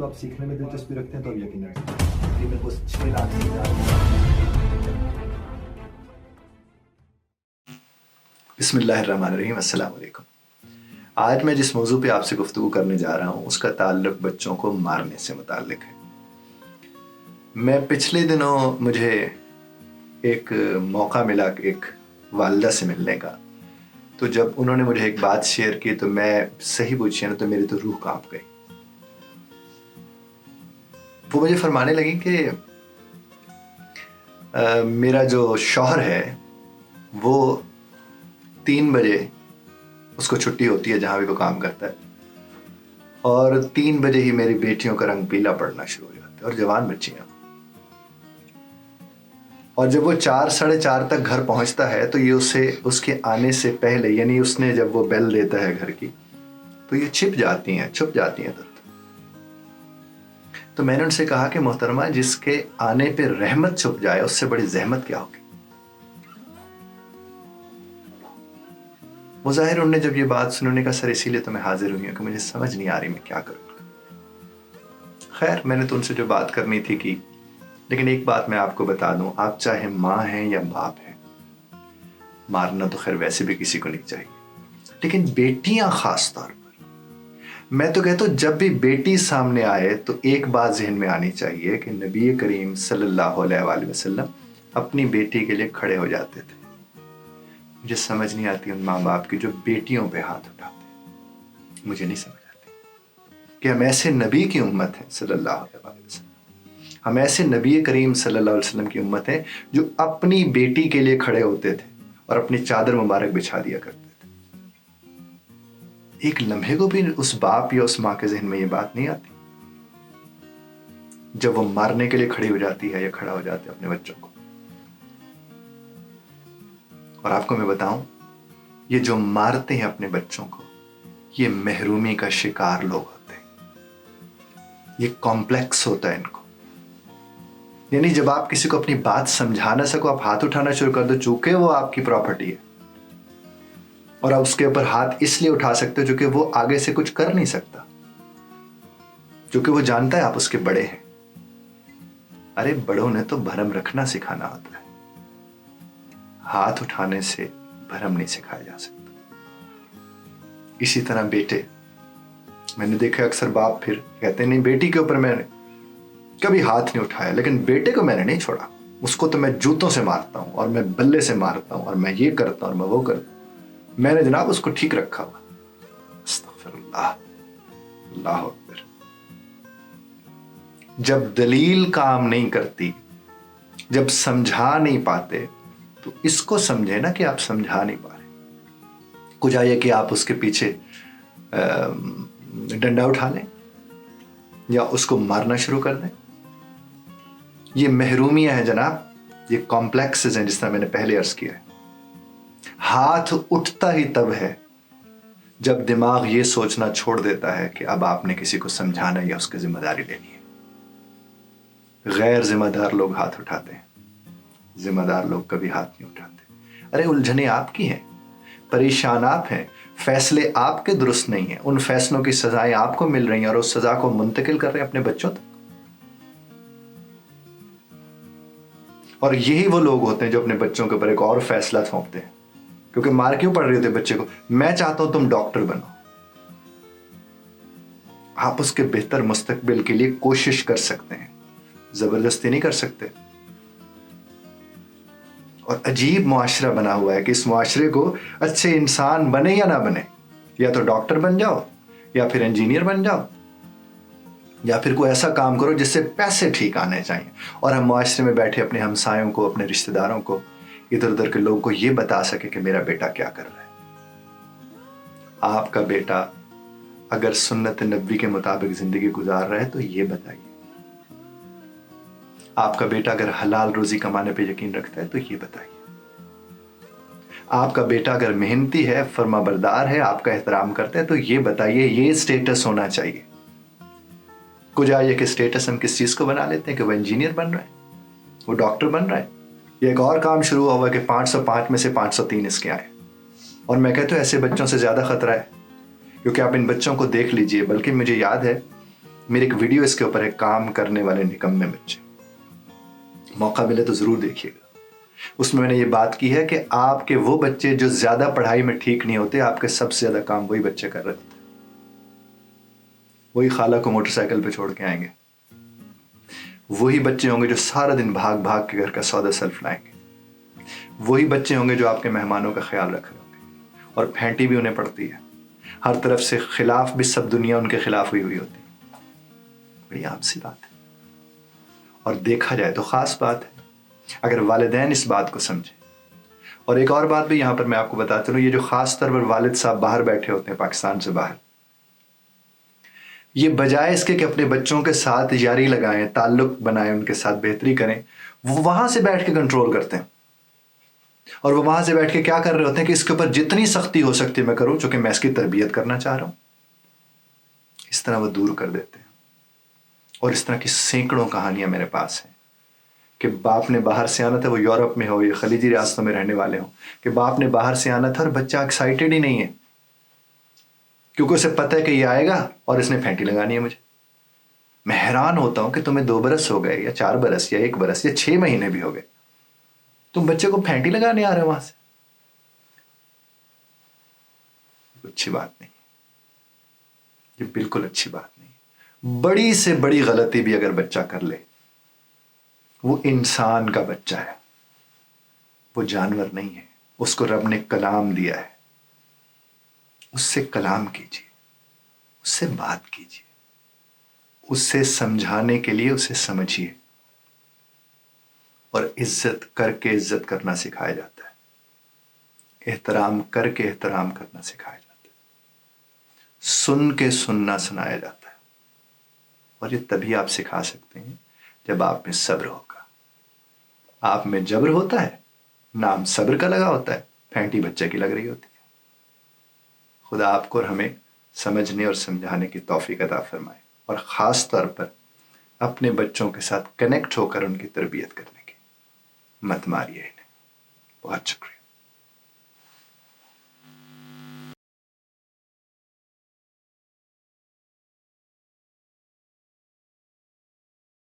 आप सीखने में दिलचस्पी रखते हैं तो अब यकीनन तकरीबन वो 6 लाख से ज़्यादा। बिस्मिल्लाहिर्रहमानिर्रहीम, अस्सलाम वालेकुम। आज मैं जिस मौजू पे आपसे गुफ्तगू करने जा रहा हूँ उसका ताल्लुक बच्चों को मारने से मुताल्लिक है। मैं पिछले दिनों मुझे एक मौका मिला एक वालिदा से मिलने का, तो जब उन्होंने मुझे एक बात शेयर की तो मैं सही पूछिए ना तो मेरी तो रूह कांप गई। वो मुझे फरमाने लगी कि मेरा जो शौहर है वो 3 बजे उसको छुट्टी होती है जहाँ भी वो काम करता है, और 3 बजे ही मेरी बेटियों का रंग पीला पड़ना शुरू हो जाता है, और जवान बच्चियाँ। और जब वो 4 साढ़े 4 तक घर पहुँचता है तो ये उसे उसके आने से पहले, यानी उसने जब वो बेल देता है घर की, तो ये छुप जाती हैं तुरंत। तो मैंने उनसे कहा कि मोहतरमा, जिसके आने पे रहमत छुप जाए उससे बड़ी जहमत क्या होगी। वो जाहिर उन्होंने जब ये बात सुनी, उन्होंने कहा सर इसीलिए तो मैं हाजिर हुई हूँ कि मुझे समझ नहीं आ रही मैं क्या करूँ। खैर मैंने तो उनसे जो बात करनी थी की, लेकिन एक बात मैं आपको बता दूं, आप चाहे माँ हैं या बाप हैं, मारना तो खैर वैसे भी किसी को नहीं चाहिए, लेकिन बेटियां खास तौर पर, मैं तो कहता हूं जब भी बेटी सामने आए तो एक बात जहन में आनी चाहिए कि नबी करीम सल्लल्लाहु अलैहि वसल्लम अपनी बेटी के लिए खड़े हो जाते थे। मुझे समझ नहीं आती उन माँ बाप की जो बेटियों पे हाथ उठाते, मुझे नहीं समझ आती कि हम ऐसे नबी की उम्मत है सल्लल्लाहु अलैहि वसल्लम, हम ऐसे नबी करीम सल्लल्लाहु अलैहि वसल्लम की उम्मत है जो अपनी बेटी के लिए खड़े होते थे और अपनी चादर मुबारक बिछा दिया करते थे। एक लम्हे को भी उस बाप या उस माँ के जहन में ये बात नहीं आती जब वो मारने के लिए खड़ी हो जाती है या खड़ा हो जाता है अपने बच्चों को। और आपको मैं बताऊं, ये जो मारते हैं अपने बच्चों को, ये महरूमी का शिकार लोग होते हैं, ये कॉम्प्लेक्स होता है इनको। यानी जब आप किसी को अपनी बात समझा ना सको, आप हाथ उठाना शुरू कर दो, चूंकि वो आपकी प्रॉपर्टी है, और आप उसके ऊपर हाथ इसलिए उठा सकते हो क्योंकि वो आगे से कुछ कर नहीं सकता, क्योंकि वो जानता है आप उसके बड़े हैं। अरे बड़ों ने तो भरम रखना सिखाना होता है, हाथ उठाने से भरम नहीं सिखाया जा सकता। इसी तरह बेटे, मैंने देखा अक्सर बाप फिर कहते नहीं बेटी के ऊपर मैंने कभी हाथ नहीं उठाया, लेकिन बेटे को मैंने नहीं छोड़ा, उसको तो मैं जूतों से मारता हूं और मैं बल्ले से मारता हूं और मैं ये करता हूं और मैं वो करता हूं, मैंने जनाब उसको ठीक रखा हुआ। अस्तगफिरुल्लाह, अल्लाह अकबर। जब दलील काम नहीं करती, जब समझा नहीं पाते, तो इसको समझे ना कि आप समझा नहीं पा रहे। कुछ आइए कि आप उसके पीछे डंडा उठा लें या उसको मारना शुरू कर दें। ये महरूमियां हैं जनाब, ये कॉम्प्लेक्सेस हैं, जिस तरह मैंने पहले अर्ज किया है। हाथ उठता ही तब है जब दिमाग ये सोचना छोड़ देता है कि अब आपने किसी को समझाना या उसकी जिम्मेदारी लेनी है। गैर जिम्मेदार लोग हाथ उठाते हैं, जिम्मेदार लोग कभी हाथ नहीं उठाते। अरे उलझने आपकी हैं, परेशान आप हैं, फैसले आपके दुरुस्त नहीं हैं, उन फैसलों की सजाएं आपको मिल रही हैं और उस सजा को मुंतकिल कर रहे हैं अपने बच्चों तक। और यही वो लोग होते हैं जो अपने बच्चों के ऊपर एक और फैसला थोपते हैं, क्योंकि मार क्यों पड़ रहे होते बच्चे को, मैं चाहता हूं तुम डॉक्टर बनो। आप उसके बेहतर मुस्तकबिल के लिए कोशिश कर सकते हैं, जबरदस्ती नहीं कर सकते। और अजीब मुआशरा बना हुआ है कि इस मुआशरे को अच्छे इंसान बने या ना बने, या तो डॉक्टर बन जाओ या फिर इंजीनियर बन जाओ या फिर कोई ऐसा काम करो जिससे पैसे ठीक आने चाहिए, और हम मुआशरे में बैठे अपने हमसायों को, अपने रिश्तेदारों को, इधर उधर के लोगों को ये बता सके कि मेरा बेटा क्या कर रहा है। आपका बेटा अगर सुन्नत नबी के मुताबिक जिंदगी गुजार रहा है तो ये बताइए। आपका बेटा अगर हलाल रोजी कमाने पे यकीन रखता है तो ये बताइए। आपका बेटा अगर मेहनती है, फर्माबरदार है, आपका एहतराम करता है तो ये बताइए। ये स्टेटस होना चाहिए। कुछ आइए कि स्टेटस हम किस चीज को बना लेते हैं कि वो इंजीनियर बन रहा है, वो डॉक्टर बन रहा है, ये एक और काम शुरू हुआ कि 505 में से 503 इसके आए। और मैं कहता हूँ ऐसे बच्चों से ज्यादा खतरा है, क्योंकि आप इन बच्चों को देख लीजिए। बल्कि मुझे याद है मेरी एक वीडियो इसके ऊपर है, काम करने वाले निकम्मे बच्चे, मौका मिले तो जरूर देखिएगा। उसमें मैंने ये बात की है कि आपके वो बच्चे जो ज्यादा पढ़ाई में ठीक नहीं होते, आपके सबसे ज्यादा काम वही बच्चे कर रहे होते। वही खाला को मोटरसाइकिल पे छोड़ के आएंगे, वही बच्चे होंगे जो सारा दिन भाग भाग के घर का सौदा सेल्फ लाएंगे, वही बच्चे होंगे जो आपके मेहमानों का ख्याल रख रहे होंगे। और फेंटी भी उन्हें पड़ती है, हर तरफ से खिलाफ भी, सब दुनिया उनके खिलाफ हुई होती है। बड़ी आम सी बात है, और देखा जाए तो खास बात है अगर वालिदैन इस बात को समझे। और एक और बात भी यहां पर मैं आपको बताता हूं, ये जो खास तौर पर वालिद साहब बाहर बैठे होते हैं, पाकिस्तान से बाहर, ये बजाय इसके कि अपने बच्चों के साथ यारी लगाएं, ताल्लुक बनाएं, उनके साथ बेहतरी करें, वो वहां से बैठ के कंट्रोल करते हैं। और वो वहां से बैठ के क्या कर रहे होते हैं कि इसके ऊपर जितनी सख्ती हो सकती है मैं करूं, चूंकि मैं इसकी तरबियत करना चाह रहा हूं। इस तरह वो दूर कर देते हैं। और इस तरह की सैकड़ों कहानियां मेरे पास हैं कि बाप ने बाहर से आना था, वो यूरोप में हो या खलीजी रियासतों में रहने वाले हो, कि बाप ने बाहर से आना था और बच्चा एक्साइटेड ही नहीं है, क्योंकि उसे पता है कि ये आएगा और इसने फेंटी लगानी है मुझे। मैं हैरान होता हूं कि तुम्हें 2 बरस हो गए या 4 बरस या 1 बरस या 6 महीने भी हो गए, तुम बच्चे को फेंटी लगाने आ रहे हो वहां से। अच्छी बात नहीं, ये बिल्कुल अच्छी बात नहीं। बड़ी से बड़ी गलती भी अगर बच्चा कर ले, वो इंसान का बच्चा है, वो जानवर नहीं है। उसको रब ने कलाम दिया है, उससे कलाम कीजिए, उससे बात कीजिए, उससे समझाने के लिए उसे समझिए। और इज्जत करके इज्जत करना सिखाया जाता है, एहतराम करके एहतराम करना सिखाया जाता है, सुन के सुनना सुनाया जाता है। और ये तभी आप सिखा सकते हैं जब आप में सब्र होगा। आप में जब्र होता है, नाम सब्र का लगा होता है, फेंटी बच्चे की लग रही होती है। खुदा आपको और हमें समझने और समझाने की तौफीक अता फरमाए, और ख़ास तौर पर अपने बच्चों के साथ कनेक्ट होकर उनकी तरबियत करने की। मत मारिए इन्हें। बहुत शुक्रिया।